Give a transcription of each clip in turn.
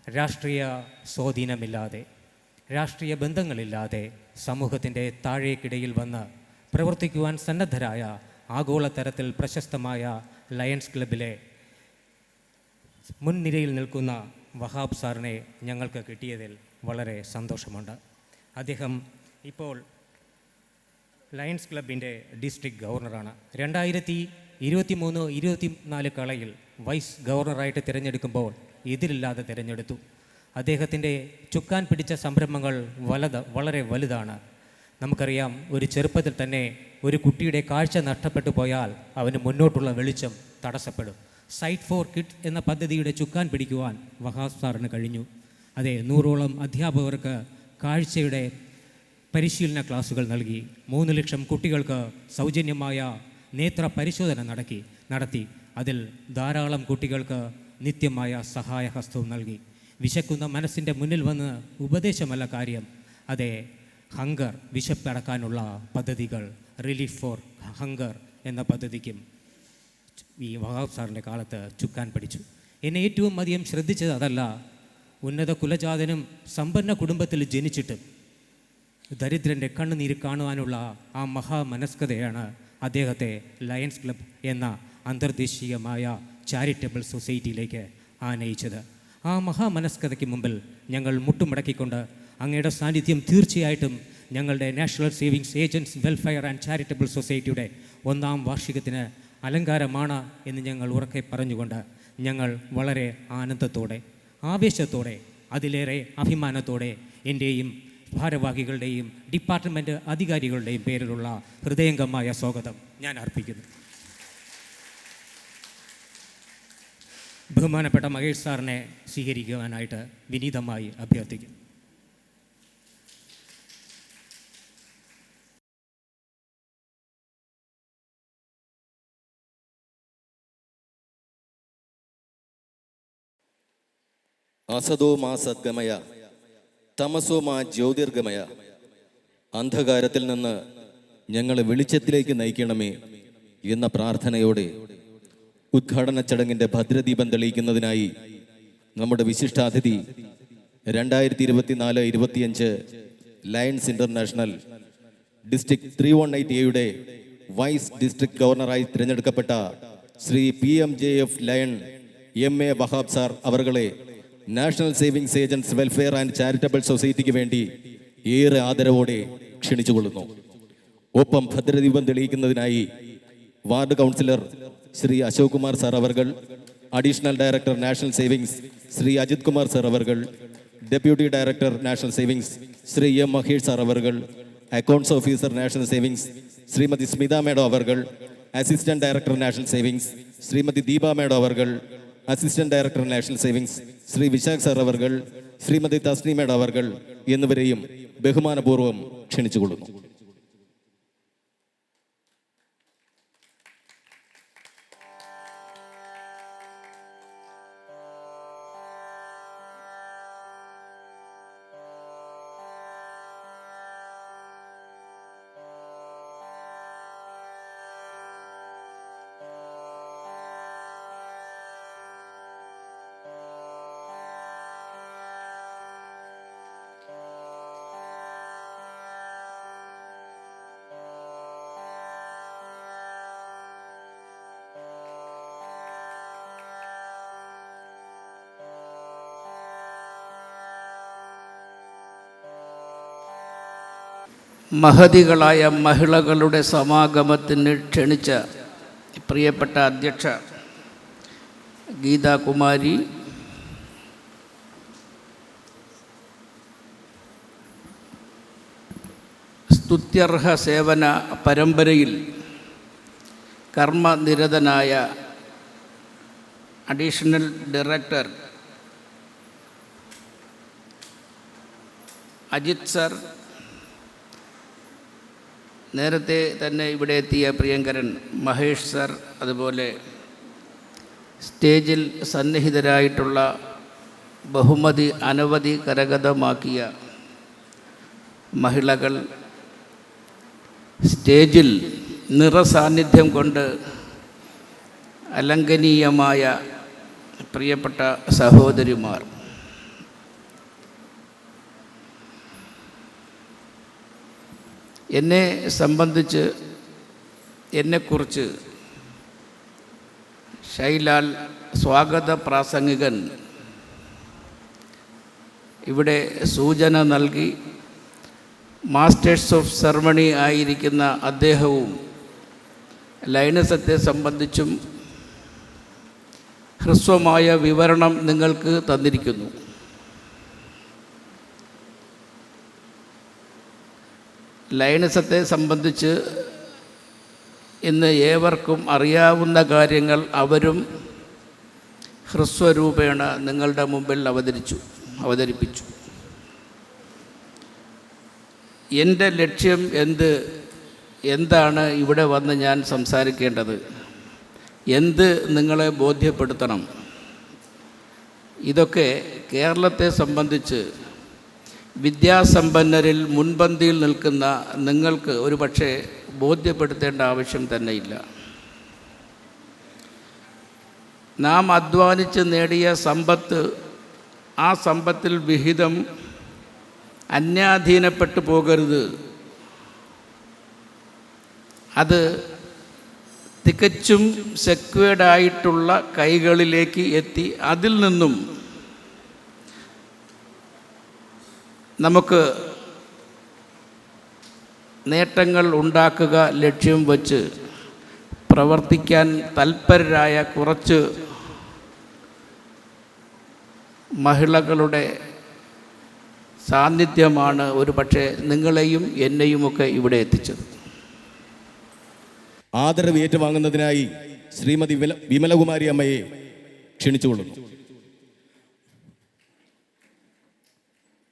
രാഷ്ട്രീയ സ്വാധീനമില്ലാതെ, രാഷ്ട്രീയ ബന്ധങ്ങളില്ലാതെ സമൂഹത്തിൻ്റെ താഴേക്കിടയിൽ വന്ന് പ്രവർത്തിക്കുവാൻ സന്നദ്ധരായ ആഗോളതലത്തിൽ പ്രശസ്തമായ ലയൺസ് ക്ലബിലെ മുൻനിരയിൽ നിൽക്കുന്ന വഹാബ് സാറിനെ ഞങ്ങൾക്ക് കിട്ടിയതിൽ വളരെ സന്തോഷമുണ്ട്. അദ്ദേഹം ഇപ്പോൾ ലയൺസ് ക്ലബിൻ്റെ ഡിസ്ട്രിക്ട് ഗവർണറാണ്. 2023-24 കളയിൽ വൈസ് ഗവർണറായിട്ട് തിരഞ്ഞെടുക്കുമ്പോൾ എതിരില്ലാതെ തിരഞ്ഞെടുത്തു. അദ്ദേഹത്തിൻ്റെ ചുക്കാൻ പിടിച്ച സംരംഭങ്ങൾ വളരെ വലുതാണ്. നമുക്കറിയാം, ഒരു ചെറുപ്പത്തിൽ തന്നെ ഒരു കുട്ടിയുടെ കാഴ്ച നഷ്ടപ്പെട്ടു പോയാൽ അവന് മുന്നോട്ടുള്ള വെളിച്ചം തടസ്സപ്പെടും. സൈറ്റ് ഫോർ കിഡ്സ് എന്ന പദ്ധതിയുടെ ചുക്കാൻ പിടിക്കുവാൻ വഹാബ് സാറിന് കഴിഞ്ഞു. അതെ, 100ഓളം അധ്യാപകർക്ക് കാഴ്ചയുടെ പരിശീലന ക്ലാസുകൾ നൽകി. 3 ലക്ഷം കുട്ടികൾക്ക് സൗജന്യമായ നേത്ര പരിശോധന നടത്തി. അതിൽ ധാരാളം കുട്ടികൾക്ക് നിത്യമായ സഹായഹസ്തവും നൽകി. വിശക്കുന്ന മനസ്സിൻ്റെ മുന്നിൽ വന്ന് ഉപദേശമല്ല കാര്യം, അതെ, ഹങ്കർ, വിശപ്പടക്കാനുള്ള പദ്ധതികൾ, റിലീഫ് ഫോർ ഹങ്കർ എന്ന പദ്ധതിക്കും ഈ വഹാബ് സാറിൻ്റെ കാലത്ത് ചുക്കാൻ പിടിച്ചു. എന്നെ ഏറ്റവും അധികം ശ്രദ്ധിച്ചത് അതല്ല, ഉന്നത കുലജാതനും സമ്പന്ന കുടുംബത്തിൽ ജനിച്ചിട്ടും ദരിദ്രൻ്റെ കണ്ണുനീര് കാണുവാനുള്ള ആ മഹാമനസ്കതയാണ് അദ്ദേഹത്തെ ലയൺസ് ക്ലബ് എന്ന അന്തർദേശീയമായ ചാരിറ്റബിൾ സൊസൈറ്റിയിലേക്ക് ആനയിച്ചത്. ആ മഹാമനസ്കതയ്ക്ക് മുമ്പിൽ ഞങ്ങൾ മുട്ടുമടക്കിക്കൊണ്ട് അങ്ങയുടെ സാന്നിധ്യം തീർച്ചയായിട്ടും ഞങ്ങളുടെ national savings agents welfare and charitable സൊസൈറ്റിയുടെ 1ാം വാർഷികത്തിന് അലങ്കാരമാണ് എന്ന് ഞങ്ങൾ ഉറക്കെ പറഞ്ഞുകൊണ്ട് ഞങ്ങൾ വളരെ ആനന്ദത്തോടെ, ആവേശത്തോടെ, അതിലേറെ അഭിമാനത്തോടെ എൻ്റെയും ഭാരവാഹികളുടെയും ഡിപ്പാർട്ട്മെൻറ്റ് അധികാരികളുടെയും പേരിലുള്ള ഹൃദയംഗമായ സ്വാഗതം ഞാൻ അർപ്പിക്കുന്നു. ബഹുമാനപ്പെട്ട മഹേഷ് സാറിനെ സ്വീകരിക്കുവാനായിട്ട് വിനീതമായി അഭ്യർത്ഥിക്കുന്നു. അസതോ മാ സദ്ഗമയ തമസോ മാ ജ്യോതിർഗമയ. അന്ധകാരത്തിൽ നിന്ന് ഞങ്ങളെ വെളിച്ചത്തിലേക്ക് നയിക്കണമേ എന്ന പ്രാർത്ഥനയോടെ ഉദ്ഘാടന ചടങ്ങിൻ്റെ ഭദ്രദീപം തെളിയിക്കുന്നതിനായി നമ്മുടെ വിശിഷ്ടാതിഥി 2024-25 Lions International district 318A vice district ഗവർണറായി തിരഞ്ഞെടുക്കപ്പെട്ട Shri PMJF lion MA Wahab sir അവർകളെ national savings agents welfare and charitable സൊസൈറ്റിക്ക് വേണ്ടി ഏറെ ആദരവോടെ ക്ഷണിച്ചുകൊള്ളുന്നു. ഒപ്പം ഭദ്രദീപം തെളിയിക്കുന്നതിനായി ward councillor Shri Ashok Kumar sir അവർകൾ, additional director national savings Shri Ajith Kumar sir അവർകൾ, deputy director national savings Shri M Mahesh sir അവർകൾ, accounts officer national savings Shrimati Smitha madam അവർകൾ, assistant director national savings Shrimati Deepa madam അവർകൾ, assistant director national savings Shri Vishakh sir അവർകൾ, ശ്രീമതി തസ്നി മേഡം അവർകൾ എന്നിവരെയും ബഹുമാനപൂർവ്വം ക്ഷണിച്ചുകൊള്ളുന്നു. മഹതികളായ മഹിളകളുടെ സമാഗമത്തിന് ക്ഷണിച്ച പ്രിയപ്പെട്ട അധ്യക്ഷ ഗീതാകുമാരി, സ്തുത്യർഹ സേവന പരമ്പരയിൽ കർമ്മനിരതനായ അഡീഷണൽ ഡയറക്ടർ അജിത് സർ, നേരത്തെ തന്നെ ഇവിടെ എത്തിയ പ്രിയങ്കരൻ മഹേഷ് സർ, അതുപോലെ സ്റ്റേജിൽ സന്നിഹിതരായിട്ടുള്ള ബഹുമതി അനവധി കരഗതമാക്കിയ മഹിളകൾ, സ്റ്റേജിൽ നിറസാന്നിധ്യം കൊണ്ട് അലംഘനീയമായ പ്രിയപ്പെട്ട സഹോദരിമാർ, എന്നെ സംബന്ധിച്ച് എന്നെക്കുറിച്ച് ഷൈലാൽ സ്വാഗത പ്രാസംഗികൻ ഇവിടെ സൂചന നൽകി. മാസ്റ്റേഴ്സ് ഓഫ് സെറമണി ആയിരിക്കുന്ന അദ്ദേഹവും ലയനസത്തെ സംബന്ധിച്ചും ഹ്രസ്വമായ വിവരണം നിങ്ങൾക്ക് തന്നിരിക്കുന്നു. ലയനസത്തെ സംബന്ധിച്ച് ഇന്ന് ഏവർക്കും അറിയാവുന്ന കാര്യങ്ങൾ അവരും ഹ്രസ്വരൂപേണ നിങ്ങളുടെ മുമ്പിൽ അവതരിപ്പിച്ചു. എൻ്റെ ലക്ഷ്യം എന്താണ് ഇവിടെ വന്ന് ഞാൻ സംസാരിക്കേണ്ടത്, എന്ത് നിങ്ങളെ ബോധ്യപ്പെടുത്തണം, ഇതൊക്കെ കേരളത്തെ സംബന്ധിച്ച് വിദ്യാസമ്പന്നരിൽ മുൻപന്തിയിൽ നിൽക്കുന്ന നിങ്ങൾക്ക് ഒരു പക്ഷേ ബോധ്യപ്പെടുത്തേണ്ട ആവശ്യം തന്നെയില്ല. നാം അധ്വാനിച്ച് നേടിയ സമ്പത്ത്, ആ സമ്പത്തിൽ വിഹിതം അന്യാധീനപ്പെട്ടു പോകരുത്. അത് തികച്ചും സെക്വേർഡായിട്ടുള്ള കൈകളിലേക്ക് എത്തി അതിൽ നിന്നും നമുക്ക് നേട്ടങ്ങൾ ഉണ്ടാക്കുക ലക്ഷ്യം വച്ച് പ്രവർത്തിക്കാൻ തൽപരരായ കുറച്ച് മഹിളകളുടെ സാന്നിധ്യമാണ് ഒരു പക്ഷേ നിങ്ങളെയും എന്നെയുമൊക്കെ ഇവിടെ എത്തിച്ചത്. ആദരവ് ഏറ്റുവാങ്ങുന്നതിനായി ശ്രീമതി വിമലകുമാരി അമ്മയെ ക്ഷണിച്ചുകൊള്ളുന്നു.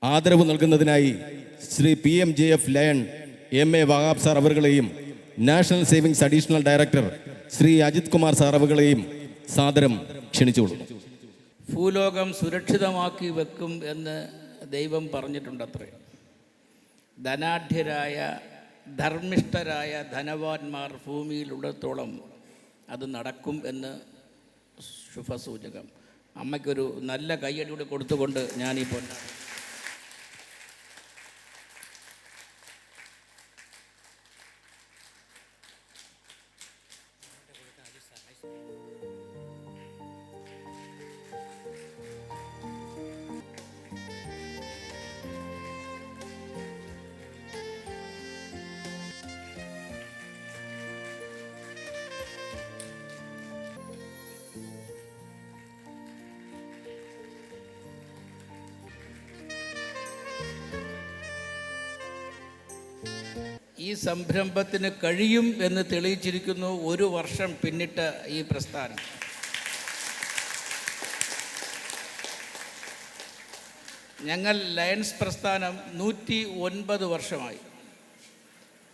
ആദരവ് നൽകുന്നതിനായി Shri PMJF lion MA Wahab sir അവരുകളെയും national savings additional director Shri Ajith Kumar sir അവരുകളെയും സാദരം ക്ഷണിച്ചുകൊള്ളുന്നു. ഭൂലോകം സുരക്ഷിതമാക്കി വെക്കും എന്ന് ദൈവം പറഞ്ഞിട്ടുണ്ടത്രേ. ധനാഢ്യരായ ധർമ്മിഷ്ഠരായ ധനവാന്മാർ ഭൂമിയിലുള്ളിടത്തോളം അത് നടക്കും എന്ന് ശുഭസൂചകം. അമ്മയ്ക്കൊരു നല്ല കയ്യടി കൂടി കൊടുത്തുകൊണ്ട് ഞാനിപ്പോൾ ഈ സംരംഭത്തിന് കഴിയും എന്ന് തെളിയിച്ചിരിക്കുന്നു 1 വർഷം പിന്നിട്ട ഈ പ്രസ്ഥാനം. ഞങ്ങൾ ലയൺസ് പ്രസ്ഥാനം 109 വർഷമായി.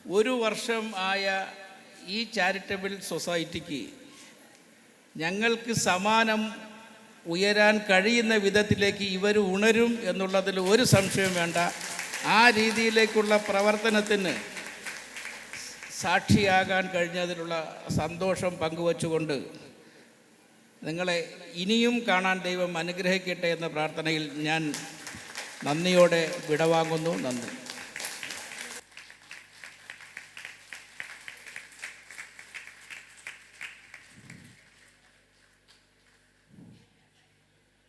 1 വർഷം ആയ ഈ ചാരിറ്റബിൾ സൊസൈറ്റിക്ക് ഞങ്ങൾക്ക് സമാനം ഉയരാൻ കഴിയുന്ന വിധത്തിലേക്ക് ഇവർ ഉണരും എന്നുള്ളതിൽ ഒരു സംശയം വേണ്ട. ആ രീതിയിലേക്കുള്ള പ്രവർത്തനത്തിന് സാക്ഷിയാകാൻ കഴിഞ്ഞതിലുള്ള സന്തോഷം പങ്കുവച്ചുകൊണ്ട് നിങ്ങളെ ഇനിയും കാണാൻ ദൈവം അനുഗ്രഹിക്കട്ടെ എന്ന പ്രാർത്ഥനയിൽ ഞാൻ നന്ദിയോടെ വിടവാങ്ങുന്നു. നന്ദി.